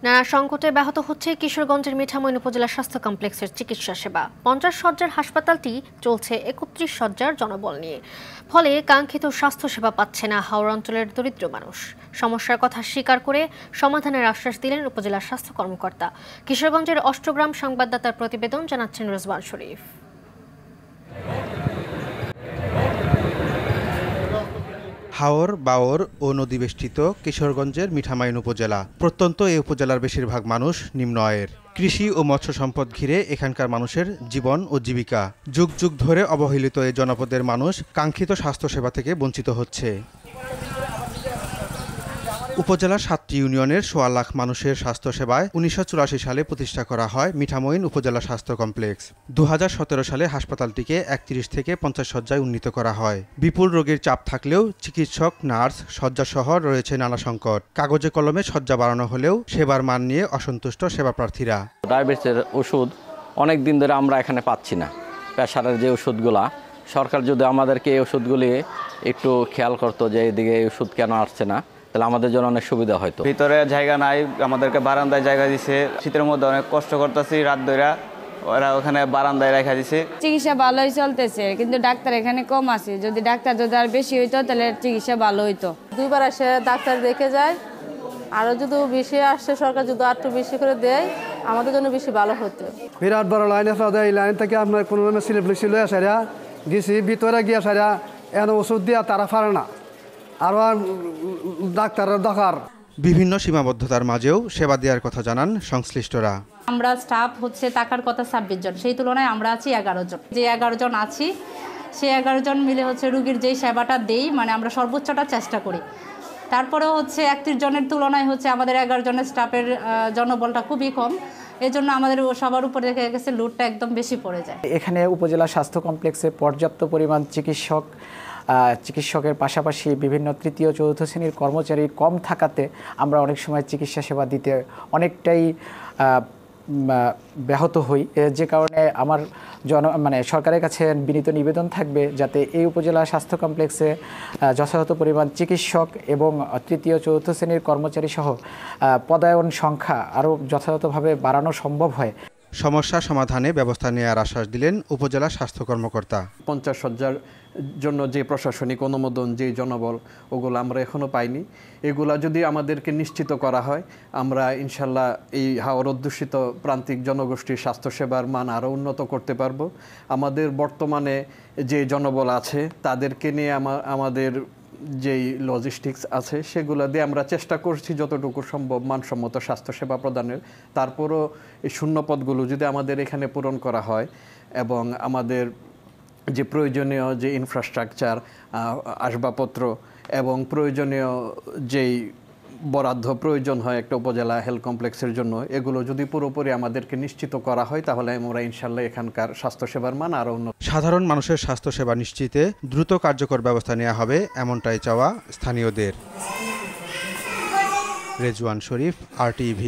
নানা সংকটে ব্যাহত হচ্ছে কিশোরগঞ্জের মিঠামইন উপজেলা স্বাস্থ্য কমপ্লেক্সের চিকিৎসা সেবা। 50 শয্যার হাসপাতালটি চলছে 31 শয্যার জনবল নিয়ে। ফলে কাঙ্ক্ষিত স্বাস্থ্যসেবা পাচ্ছে না হাওড় অঞ্চলের দরিদ্র মানুষ। সমস্যার কথা স্বীকার করে সমাধানের আশ্বাস দিলেন উপজেলা স্বাস্থ্য কর্মকর্তা। কিশোরগঞ্জের অষ্টগ্রাম সংবাদদাতার প্রতিবেদন জানাচ্ছেন রেজওয়ান শরীফ। হাওর, বাওর ও নদীবেষ্টিত কিশোরগঞ্জের মিঠামইন উপজেলা। প্রত্যন্ত এই উপজেলার বেশিরভাগ মানুষ নিম্ন আয়ের। কৃষি ও মৎস্য সম্পদ ঘিরে এখানকার মানুষের জীবন ও জীবিকা। যুগ যুগ ধরে অবহেলিত এই জনপদের মানুষ কাঙ্ক্ষিত স্বাস্থ্যসেবা থেকে বঞ্চিত হচ্ছে। উপজেলার 7টি ইউনিয়নের 1.25 লাখ মানুষের স্বাস্থ্যসেবায় 1984 সালে প্রতিষ্ঠা করা হয় মিঠামইন উপজেলা স্বাস্থ্য কমপ্লেক্স। 2017 সালে হাসপাতালটিকে 31 থেকে 50 শয্যায় উন্নীত করা হয়। বিপুল রোগীর চাপ থাকলেও চিকিৎসক, নার্স, শয্যাসহ রয়েছে নানা সংকট। কাগজে কলমে শয্যা বাড়ানো হলেও সেবার মান নিয়ে অসন্তুষ্ট সেবা প্রার্থীরা। ডায়াবেটিসের ওষুধ অনেক দিন ধরে আমরা এখানে পাচ্ছি না। প্রেশারের যে ওষুধগুলা, সরকার যদি আমাদেরকে এই ওষুধগুলি একটু খেয়াল করতো যে এদিকে এই ওষুধ কেন আসছে না, তাহলে আমাদের জন্য অনেক সুবিধা হয়তো। ভিতরে জায়গা নাই, আমাদেরকে বারান্দায় জায়গা দিছে। শীতের মধ্যে অনেক কষ্ট করতেছি, রাত ধরে ওরা ওখানে বারান্দায় রেখা দিছে। চিকিৎসা ভালোই চলতেছে, কিন্তু ডাক্তার এখানে কম আছে। যদি ডাক্তার যদি আর বেশি হইতো তাহলে চিকিৎসা ভালো হইতো। 2 বার এসে ডাক্তার দেখে যায়, আরও যদি বেশি আসছে, সরকার যদি একটু বেশি করে দেয় আমাদের জন্য বেশি ভালো হতো। বিরাট বড় লাইন আছে, এই লাইন থেকে আপনার কোনো স্লিপ লিখছিল সারা গেছি, ভিতরে গিয়া সারা এন ওষুধ দিয়া তারা পারে না, আরও ডাক্তারের দরকার। বিভিন্ন সীমাবদ্ধতার মাঝেও সেবা দেওয়ার কথা জানান সংশ্লিষ্টরা। আমরা স্টাফ হচ্ছে টাকার কথা 26 জন, সেই তুলনায় আমরা আছি 11 জন। যে 11 জন আছি সেই 11 জন মিলে হচ্ছে রুগীর যেই সেবাটা দেই, মানে আমরা সর্বোচ্চটা চেষ্টা করি। তারপরেও হচ্ছে 31 জনের তুলনায় হচ্ছে আমাদের 11 জনের স্টাফের জনবলটা খুবই কম। এজন্য আমাদের সবার উপরে দেখা গেছে লোডটা একদম বেশি পড়ে যায়। এখানে উপজেলা স্বাস্থ্য কমপ্লেক্সে পর্যাপ্ত পরিমাণ চিকিৎসকের পাশাপাশি বিভিন্ন তৃতীয় চতুর্থ শ্রেণীর কর্মচারী কম থাকাতে আমরা অনেক সময় চিকিৎসা সেবা দিতে অনেকটাই ব্যাহত হই। যে কারণে আমার সরকারের কাছে বিনীত নিবেদন থাকবে যাতে এই উপজেলা স্বাস্থ্য কমপ্লেক্সে যথাযথ পরিমাণ চিকিৎসক এবং তৃতীয় চতুর্থ শ্রেণীর কর্মচারী সহ পদায়ন সংখ্যা আরও যথাযথভাবে বাড়ানো সম্ভব হয়। সমস্যা সমাধানে ব্যবস্থা নেওয়ার আশ্বাস দিলেন উপজেলা স্বাস্থ্য কর্মকর্তা। 50 শয্যার জন্য যে প্রশাসনিক অনুমোদন, যে জনবল, ওগুলো আমরা এখনও পাইনি। এগুলা যদি আমাদেরকে নিশ্চিত করা হয়, আমরা ইনশাল্লাহ এই হাওর অধ্যুষিত প্রান্তিক জনগোষ্ঠীর স্বাস্থ্যসেবার মান আরও উন্নত করতে পারবো। আমাদের বর্তমানে যে জনবল আছে তাদেরকে নিয়ে আমাদের যেই লজিস্টিক্স আছে সেগুলো দিয়ে আমরা চেষ্টা করছি যতটুকু সম্ভব মানসম্মত স্বাস্থ্যসেবা প্রদানের। তারপরও এই শূন্যপদগুলো যদি আমাদের এখানে পূরণ করা হয় এবং আমাদের যে প্রয়োজনীয় যে ইনফ্রাস্ট্রাকচার, আসবাবপত্র এবং প্রয়োজনীয় যেই বরাদ্দ প্রয়োজন হয় একটা উপজেলা হেলথ কমপ্লেক্সের জন্য, এগুলো যদি পুরোপুরি আমাদেরকে নিশ্চিত করা হয় তাহলে আমরা ইনশাল্লাহ এখানকার স্বাস্থ্যসেবার মান আরও উন্নত। সাধারণ মানুষের স্বাস্থ্যসেবা নিশ্চিতে দ্রুত কার্যকর ব্যবস্থা নেওয়া হবে, এমনটাই চাওয়া স্থানীয়দের। রেজওয়ান শরীফ, RTV।